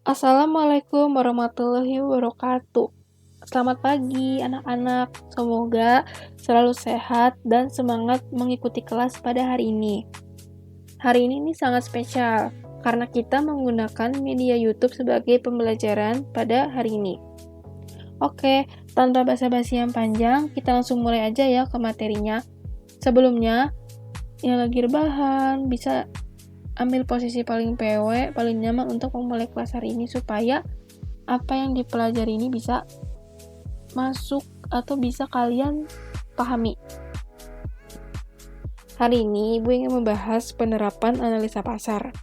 Assalamualaikum warahmatullahi wabarakatuh. Selamat pagi anak-anak, semoga selalu sehat dan semangat mengikuti kelas pada hari ini. Hari ini sangat spesial, karena kita menggunakan media YouTube sebagai pembelajaran pada hari ini. Oke, tanpa basa-basi yang panjang, kita langsung mulai aja ya ke materinya. Sebelumnya, yang lagi rebahan, bisa ambil posisi paling PW, paling nyaman untuk memulai kelas hari ini supaya apa yang dipelajari ini bisa masuk atau bisa kalian pahami. Hari ini Ibu ingin membahas penerapan analisa pasar.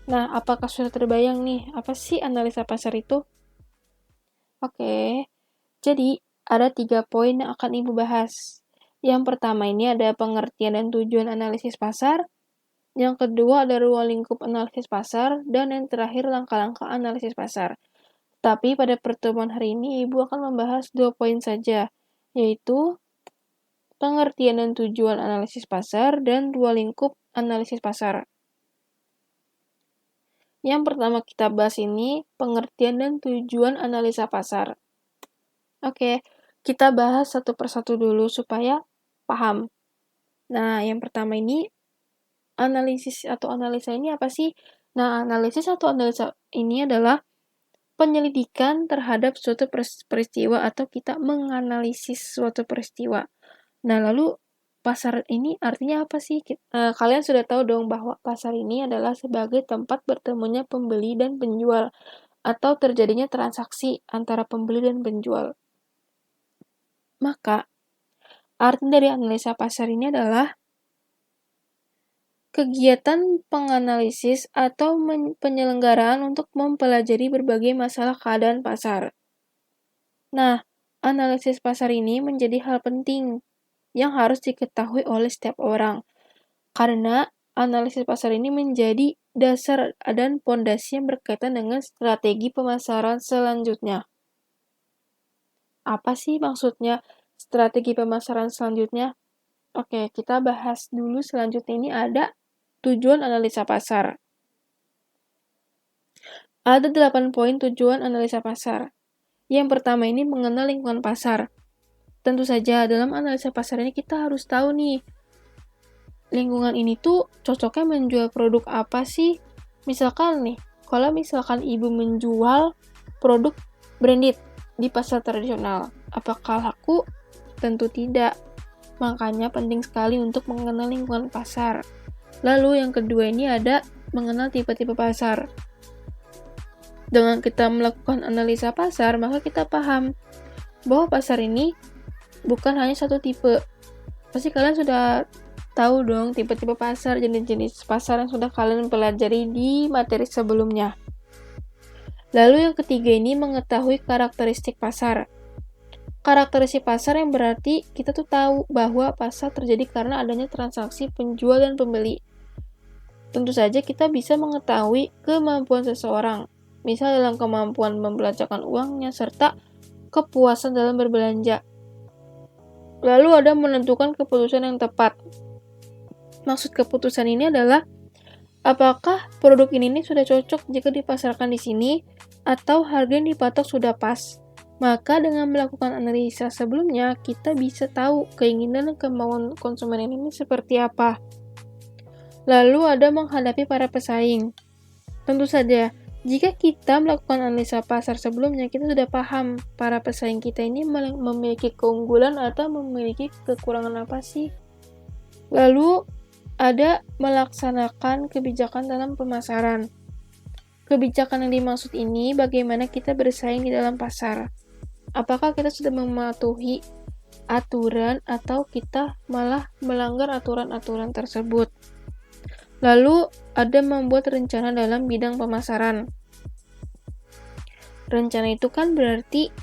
Nah, apakah sudah terbayang nih, apa sih analisa pasar itu? Oke, jadi ada 3 poin yang akan Ibu bahas. Yang pertama ini ada pengertian dan tujuan analisis pasar. Yang kedua ada ruang lingkup analisis pasar, dan yang terakhir langkah-langkah analisis pasar. Tapi pada pertemuan hari ini, Ibu akan membahas 2 poin saja, yaitu pengertian dan tujuan analisis pasar dan ruang lingkup analisis pasar. Yang pertama kita bahas ini, pengertian dan tujuan analisa pasar. Oke, kita bahas satu persatu dulu supaya paham. Nah, yang pertama ini, analisis atau analisa ini apa sih? Nah, analisis atau analisa ini adalah penyelidikan terhadap suatu peristiwa atau kita menganalisis suatu peristiwa. Nah, lalu pasar ini artinya apa sih? Kalian sudah tahu dong bahwa pasar ini adalah sebagai tempat bertemunya pembeli dan penjual atau terjadinya transaksi antara pembeli dan penjual. Maka, arti dari analisa pasar ini adalah kegiatan penganalisis atau penyelenggaraan untuk mempelajari berbagai masalah keadaan pasar. Nah, analisis pasar ini menjadi hal penting yang harus diketahui oleh setiap orang. Karena analisis pasar ini menjadi dasar dan pondasi yang berkaitan dengan strategi pemasaran selanjutnya. Apa sih maksudnya strategi pemasaran selanjutnya? Oke, kita bahas dulu selanjutnya ini ada tujuan analisa pasar. Ada 8 poin tujuan analisa pasar. Yang pertama ini mengenal lingkungan pasar. Tentu saja dalam analisa pasar ini kita harus tahu nih, lingkungan ini tuh cocoknya menjual produk apa sih? Misalkan nih, kalau misalkan ibu menjual produk branded di pasar tradisional, apakah laku? Tentu tidak. Makanya penting sekali untuk mengenal lingkungan pasar. Lalu yang kedua ini ada mengenal tipe-tipe pasar. Dengan kita melakukan analisa pasar, maka kita paham bahwa pasar ini bukan hanya satu tipe. Pasti kalian sudah tahu dong tipe-tipe pasar, jenis-jenis pasar yang sudah kalian pelajari di materi sebelumnya. Lalu yang ketiga ini mengetahui karakteristik pasar. Karakteristik pasar yang berarti kita tuh tahu bahwa pasar terjadi karena adanya transaksi penjual dan pembeli. Tentu saja kita bisa mengetahui kemampuan seseorang, misal dalam kemampuan membelanjakan uangnya serta kepuasan dalam berbelanja. Lalu ada menentukan keputusan yang tepat. Maksud keputusan ini adalah apakah produk ini sudah cocok jika dipasarkan di sini atau harga yang dipatok sudah pas. Maka dengan melakukan analisa sebelumnya, kita bisa tahu keinginan dan kemauan konsumen ini seperti apa. Lalu ada menghadapi para pesaing. Tentu saja, jika kita melakukan analisa pasar sebelumnya, kita sudah paham para pesaing kita ini memiliki keunggulan atau memiliki kekurangan apa sih. Lalu ada melaksanakan kebijakan dalam pemasaran. Kebijakan yang dimaksud ini bagaimana kita bersaing di dalam pasar. Apakah kita sudah mematuhi aturan atau kita malah melanggar aturan-aturan tersebut. Lalu ada membuat rencana dalam bidang pemasaran. Rencana itu kan berarti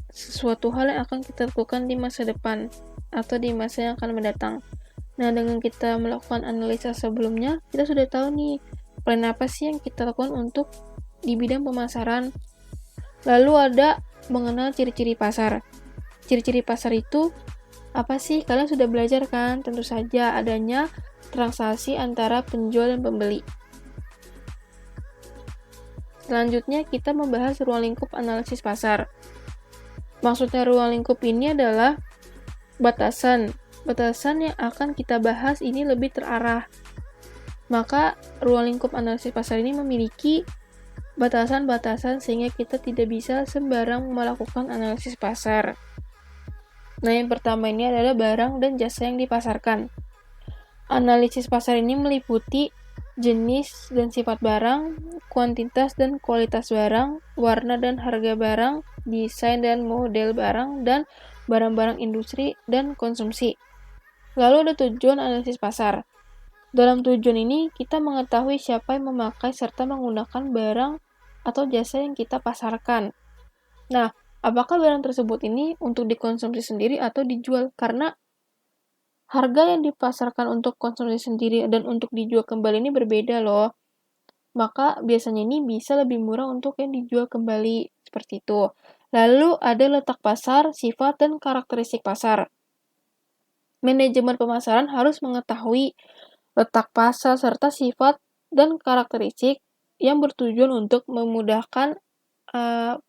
sesuatu hal yang akan kita lakukan di masa depan atau di masa yang akan mendatang. Nah, dengan kita melakukan analisa sebelumnya, kita sudah tahu nih plan apa sih yang kita lakukan untuk di bidang pemasaran. Lalu ada mengenal ciri-ciri pasar. Ciri-ciri pasar itu apa sih? Kalian sudah belajar kan? Tentu saja adanya transaksi antara penjual dan pembeli. Selanjutnya kita membahas ruang lingkup analisis pasar. Maksudnya ruang lingkup ini adalah batasan. Batasan yang akan kita bahas ini lebih terarah. Maka ruang lingkup analisis pasar ini memiliki batasan-batasan sehingga kita tidak bisa sembarang melakukan analisis pasar. Nah, yang pertama ini adalah barang dan jasa yang dipasarkan. Analisis pasar ini meliputi jenis dan sifat barang, kuantitas dan kualitas barang, warna dan harga barang, desain dan model barang, dan barang-barang industri dan konsumsi. Lalu ada tujuan analisis pasar. Dalam tujuan ini, kita mengetahui siapa yang memakai serta menggunakan barang atau jasa yang kita pasarkan. Nah, apakah barang tersebut ini untuk dikonsumsi sendiri atau dijual? Karena harga yang dipasarkan untuk konsumsi sendiri dan untuk dijual kembali ini berbeda loh. Maka biasanya ini bisa lebih murah untuk yang dijual kembali, seperti itu. Lalu ada letak pasar, sifat, dan karakteristik pasar. Manajemen pemasaran harus mengetahui letak pasar serta sifat dan karakteristik yang bertujuan untuk memudahkan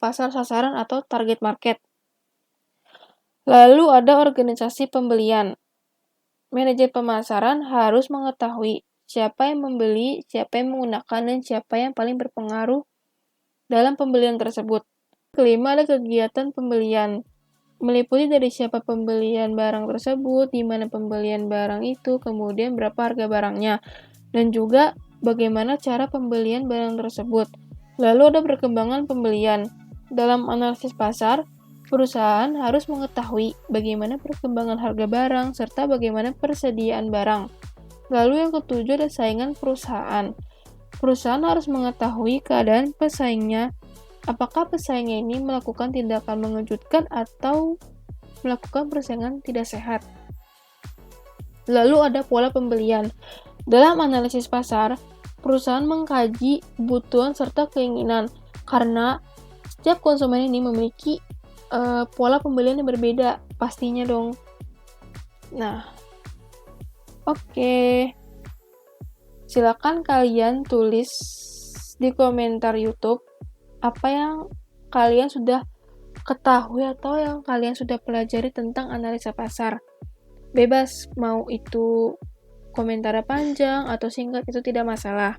pasar sasaran atau target market. Lalu ada organisasi pembelian. Manajer pemasaran harus mengetahui siapa yang membeli, siapa yang menggunakan, dan siapa yang paling berpengaruh dalam pembelian tersebut. Kelima, ada kegiatan pembelian. Meliputi dari siapa pembelian barang tersebut, di mana pembelian barang itu, kemudian berapa harga barangnya, dan juga bagaimana cara pembelian barang tersebut. Lalu ada perkembangan pembelian. Dalam analisis pasar, perusahaan harus mengetahui bagaimana perkembangan harga barang serta bagaimana persediaan barang. Lalu yang ketujuh ada saingan perusahaan. Perusahaan harus mengetahui keadaan pesaingnya. Apakah pesaingnya ini melakukan tindakan mengejutkan atau melakukan persaingan tidak sehat. Lalu ada pola pembelian. Dalam analisis pasar, perusahaan mengkaji kebutuhan serta keinginan karena setiap konsumen ini memiliki pola pembelian yang berbeda, pastinya dong. Nah, oke. Silakan kalian tulis di komentar YouTube apa yang kalian sudah ketahui atau yang kalian sudah pelajari tentang analisa pasar. Bebas, mau itu komentar panjang atau singkat, itu tidak masalah.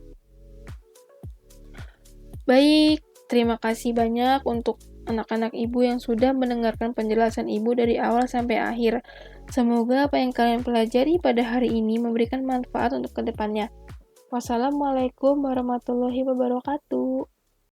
Baik, terima kasih banyak untuk anak-anak ibu yang sudah mendengarkan penjelasan ibu dari awal sampai akhir. Semoga apa yang kalian pelajari pada hari ini memberikan manfaat untuk kedepannya. Wassalamualaikum warahmatullahi wabarakatuh.